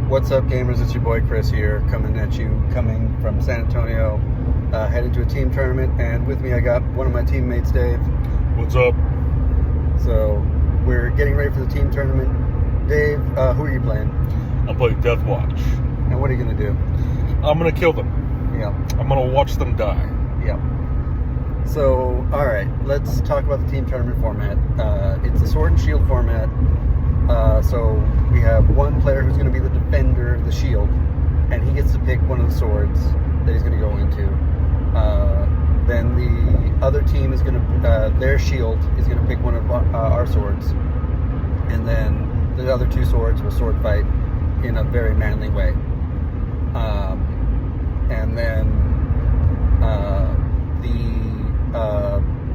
What's up, gamers? It's your boy Chris here, coming from San Antonio, headed to a team tournament, and with me I got one of my teammates, Dave. What's up? So we're getting ready for the team tournament. Dave, who are you playing? I'm playing Death Watch. And what are you gonna do? I'm gonna kill them. Yeah. I'm gonna watch them die. Yeah. So, all right, let's talk about the team tournament format. It's a sword and shield format. So we have one player who's going to be the defender, the shield, and he gets to pick one of the swords that he's going to go into. Then the other team is going to, their shield is going to pick one of our swords, and then the other two swords will sword fight in a very manly way. And then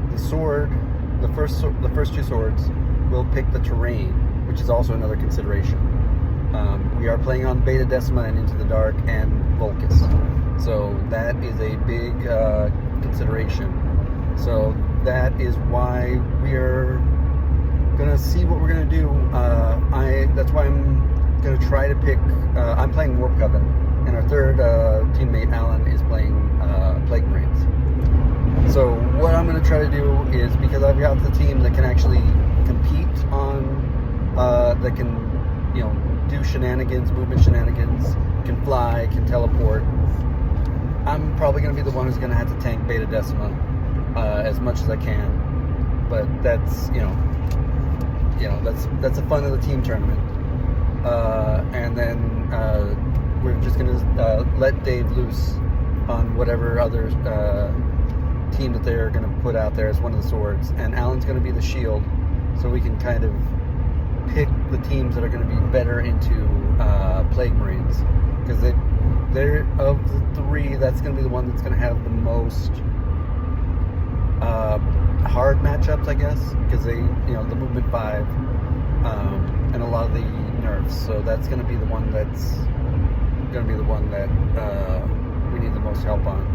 the sword, the first two swords will pick the terrain, which is also another consideration. We are playing on Beta Decima and Into the Dark and Vulcus, so that is a big consideration. So that is why we're gonna see what we're gonna do. That's why I'm gonna try to pick. I'm playing Warp Coven, and our third teammate Alan is playing Plague Marines. So what I'm gonna try to do is, because I've got the team that can actually compete on. That can, do shenanigans, movement shenanigans, can fly, can teleport. I'm probably going to be the one who's going to have to tank Beta Decima as much as I can. But that's, that's the fun of the team tournament. And then we're just going to let Dave loose on whatever other team that they're going to put out there as one of the swords. And Alan's going to be the shield, so we can kind of pick the teams that are going to be better into Plague Marines, because they're of the three, that's going to be the one that's going to have the most hard matchups, I guess, because they, the movement 5 and a lot of the nerfs. So that's going to be the one that we need the most help on.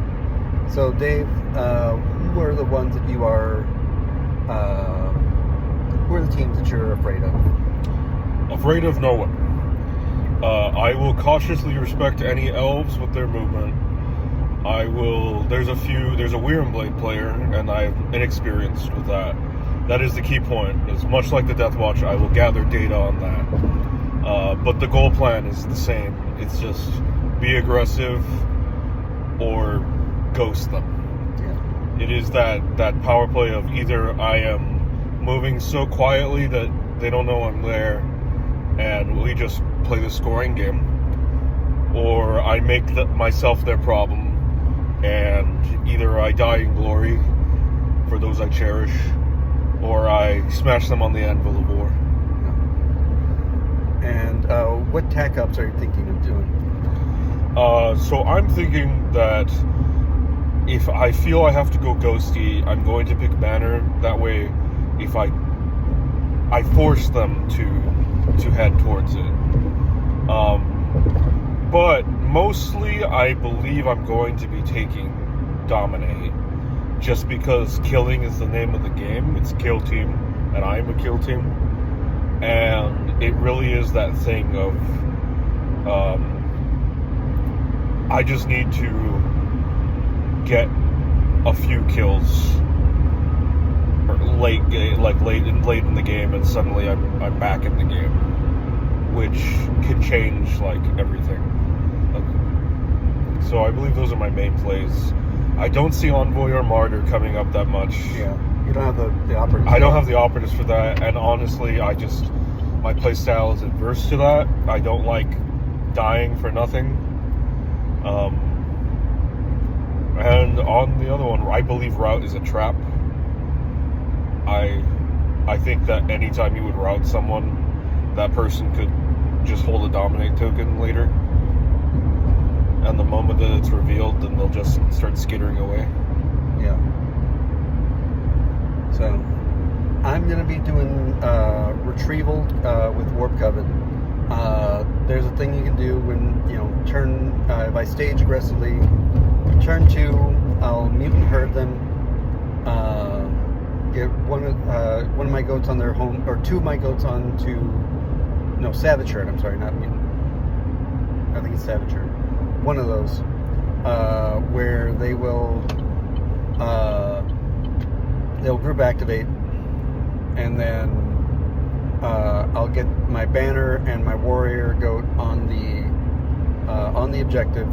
So Dave, who are the ones that you are? Who are the teams that you're afraid of? Afraid of no one. I will cautiously respect any elves with their movement. There's a Wyrmblade player, and I'm inexperienced with that. That is the key point. It's much like the Death Watch, I will gather data on that. But the goal plan is the same. It's just be aggressive or ghost them. Yeah. It is that power play of either I am moving so quietly that they don't know I'm there and we just play the scoring game, or I make myself their problem and either I die in glory for those I cherish, or I smash them on the anvil of war. And what tack ups are you thinking of doing? So I'm thinking that if I feel I have to go ghosty, I'm going to pick banner. That way, if I force them to head towards it. But mostly I believe I'm going to be taking Dominate, just because killing is the name of the game. It's kill team, and I'm a kill team. And it really is that thing of I just need to get a few kills late in the game, and suddenly I'm back in the game, which can change everything. So I believe those are my main plays. I don't see Envoy or Martyr coming up that much. Yeah, you don't have the operatives. I don't have the operatives for that, and honestly, my play style is adverse to that. I don't like dying for nothing. And on the other one, I believe route is a trap. I think that anytime you would route someone, that person could just hold a dominate token later. And the moment that it's revealed, then they'll just start skittering away. Yeah. So, I'm going to be doing retrieval with Warp Coven. There's a thing you can do when, if I stage aggressively, turn 2, I'll mutant herd them, get one of my goats on their home, or 2 of my goats onto, Savage Herd, I'm sorry, not mutant. maybe Savager. One of those. Where they will they'll group activate, and then I'll get my banner and my warrior goat on the objective,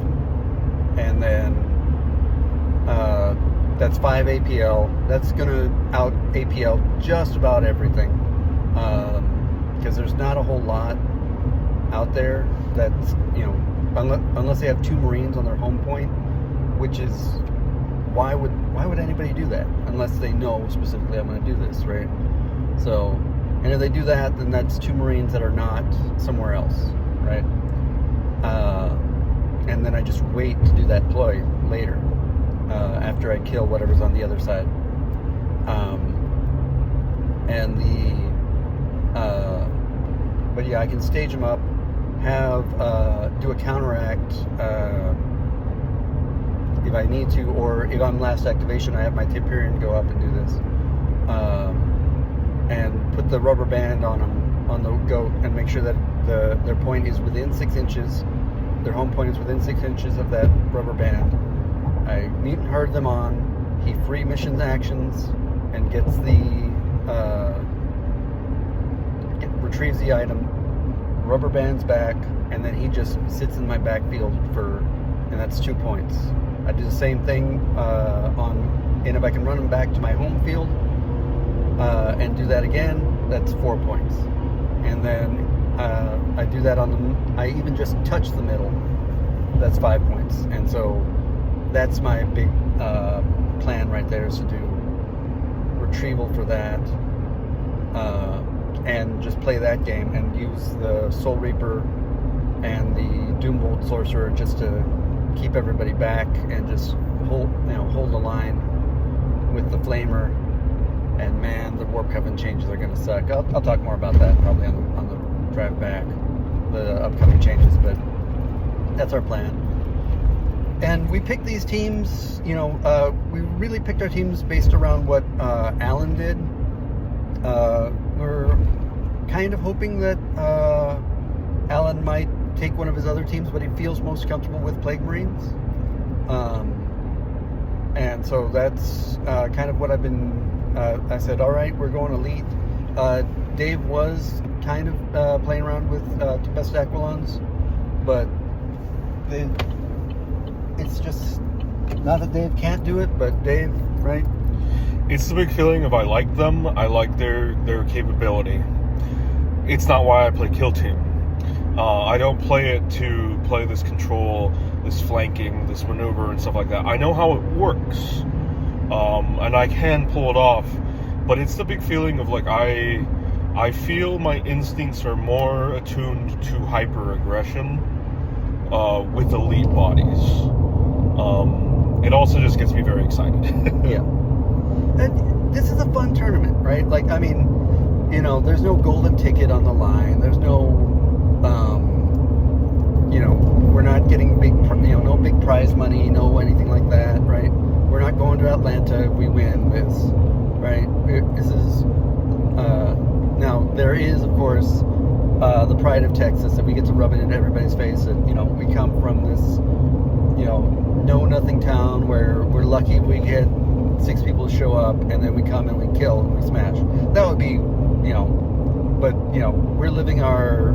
and then that's 5 APL. That's gonna out APL just about everything, because there's not a whole lot out there that's, unless they have 2 Marines on their home point, which is why would anybody do that unless they know specifically I'm going to do this, right? So, and if they do that, then that's 2 Marines that are not somewhere else, right? And then I just wait to do that ploy later, after I kill whatever's on the other side. But yeah, I can stage them up, do a counteract if I need to, or if I'm last activation, I have my Tiperian go up and do this, and put the rubber band on them, on the goat, and make sure that their point is within 6 inches. Their home point is within 6 inches of that rubber band. I mutant herd them on. He free missions actions and gets retrieves the item, rubber bands back, and then he just sits in my backfield and that's 2 points. I do the same thing and if I can run him back to my home field and do that again, that's 4 points. And then I do that I even just touch the middle, that's 5 points. And so that's my big plan right there, is to do retrieval for that, and just play that game and use the Soul Reaper and the Doombolt Sorcerer just to keep everybody back and just hold the line with the Flamer. And man, the Warp Coven changes are going to suck. I'll talk more about that probably on the drive back, the upcoming changes, but that's our plan. And we picked these teams, we really picked our teams based around what Alan did. We're kind of hoping that Alan might take one of his other teams, but he feels most comfortable with Plague Marines. And so that's kind of what I've been, I said, all right, we're going elite. Dave was kind of playing around with best Aquilons, but it's just not that Dave can't do it, but Dave, right? It's the big feeling of I like them, I like their capability. It's not why I play Kill Team. I don't play it to play this control, this flanking, this maneuver and stuff like that. I know how it works, and I can pull it off, but it's the big feeling of like I feel my instincts are more attuned to hyper-aggression with elite bodies. It also just gets me very excited. Yeah. And this is a fun tournament, right? Like, I mean, there's no golden ticket on the line. There's no, we're not getting no big prize money, no anything like that, right? We're not going to Atlanta if we win this, right? This is, now there is, of course, the pride of Texas that we get to rub it into everybody's face. And, we come from this, know-nothing town where we're lucky if we get 6 people to show up, and then we come and we kill and we smash. That would be, but we're living our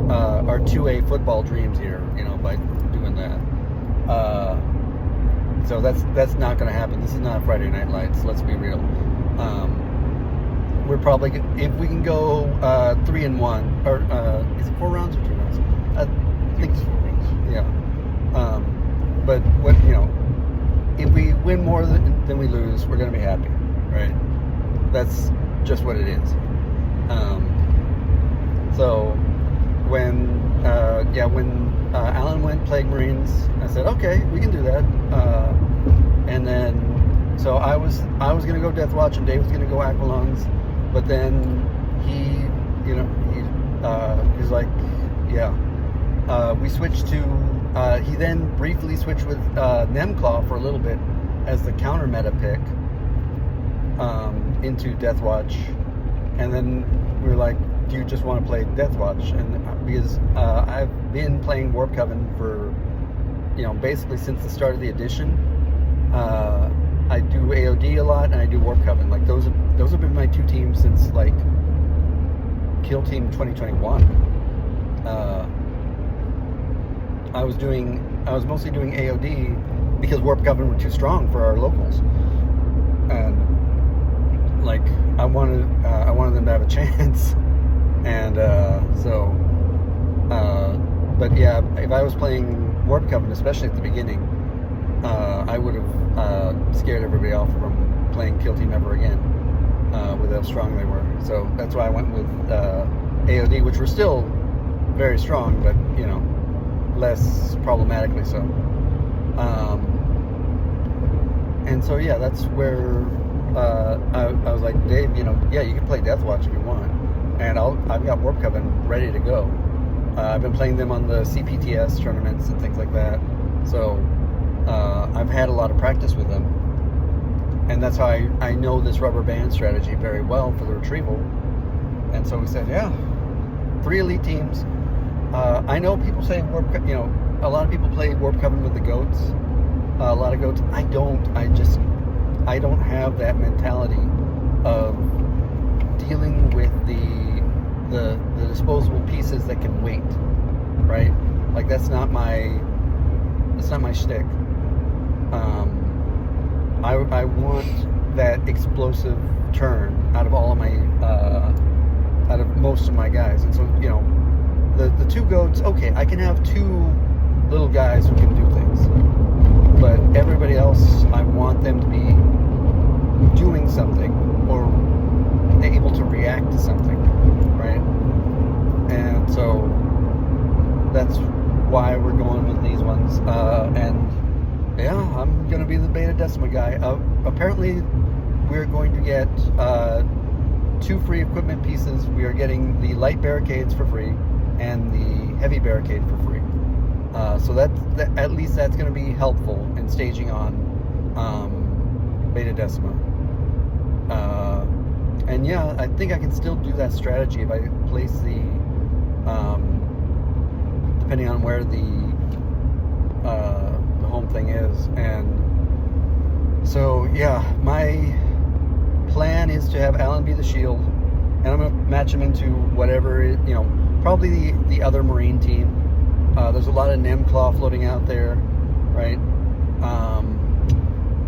2A football dreams here, by doing that. So that's not going to happen. This is not Friday Night Lights. Let's be real. We're probably, if we can go 3-1, or is it 4 rounds or 2 rounds? I think it's 4 rounds. Yeah. But what if we win more than we lose, we're going to be happy, right? That's just what it is. So when Alan went Plague Marines, I said, okay, we can do that. And then, so I was going to go Death Watch, and Dave was going to go Aquilons, but then he's like, yeah. We switched to, he then briefly switched with Nemclaw for a little bit as the counter meta pick into Death Watch. And then we were like, do you just want to play Death Watch? And because I've been playing Warp Coven for basically since the start of the edition, I do AOD a lot and I do Warp Coven. Like those have been my two teams since like Kill Team 2021. I was mostly doing AOD because Warp Coven were too strong for our locals, and like I wanted them to have a chance, and but yeah, if I was playing Warp Coven, especially at the beginning, I would have scared everybody off from playing Kill Team ever again with how strong they were. So that's why I went with AOD, which were still very strong, but less problematically so. And so yeah, that's where I was like, Dave, yeah, you can play Deathwatch if you want, and I've got Warp Coven ready to go. I've been playing them on the CPTS tournaments and things like that, so I've had a lot of practice with them, and that's how I know this rubber band strategy very well for the retrieval. And so we said, yeah, 3 elite teams. I know people say a lot of people play Warp Coven with the goats, a lot of goats. I don't have that mentality of dealing with the disposable pieces that can wait, right? Like that's not my shtick. I want that explosive turn out of all of my out of most of my guys. And so the 2 goats, okay, I can have 2 little guys who can do things, but everybody else, I want them to be doing something or able to react to something, right? And so that's why we're going with these ones. And yeah, I'm gonna be the Beta Decima guy. Apparently we're going to get 2 free equipment pieces. We are getting the light barricades for free and the heavy barricade for free. So that at least that's going to be helpful in staging on Beta Decima. And yeah, I think I can still do that strategy if I place the depending on where the home thing is. And so yeah, my plan is to have Alan be the shield, and I'm going to match him into whatever probably the other Marine team. There's a lot of Nemclaw floating out there, right?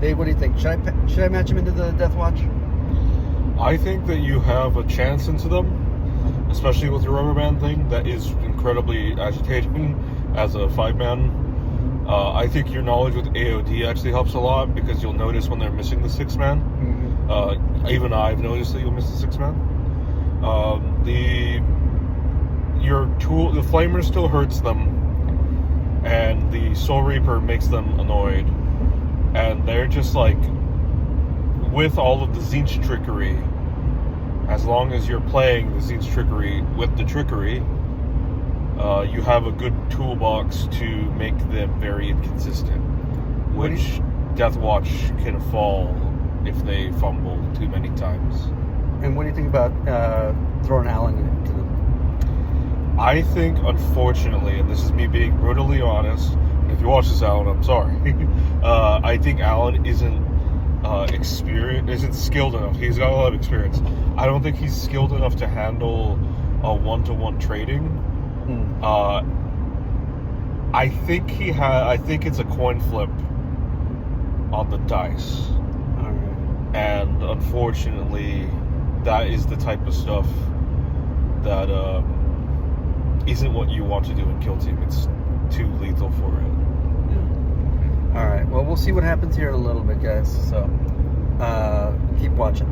Dave, what do you think? Should I match him into the Deathwatch? I think that you have a chance into them, especially with your rubber band thing. That is incredibly agitating as a 5-man. I think your knowledge with AOD actually helps a lot, because you'll notice when they're missing the 6-man. Mm-hmm. Even I've noticed that you'll miss the 6-man. The Flamer still hurts them, and the Soul Reaper makes them annoyed, and they're just like, with all of the Tzeentch trickery, as long as you're playing the Tzeentch trickery with the trickery, you have a good toolbox to make them very inconsistent, which Deathwatch can fall if they fumble too many times. And what do you think about throwing Alan into them? I think, unfortunately, and this is me being brutally honest, and if you watch this, Alan, I'm sorry. I think Alan isn't skilled enough. He's got a lot of experience. I don't think he's skilled enough to handle a one-to-one trading. I think it's a coin flip on the dice. Right. And unfortunately, that is the type of stuff that isn't what you want to do in Kill Team. It's too lethal for it. Yeah. All right. Well, we'll see what happens here in a little bit, guys. So keep watching.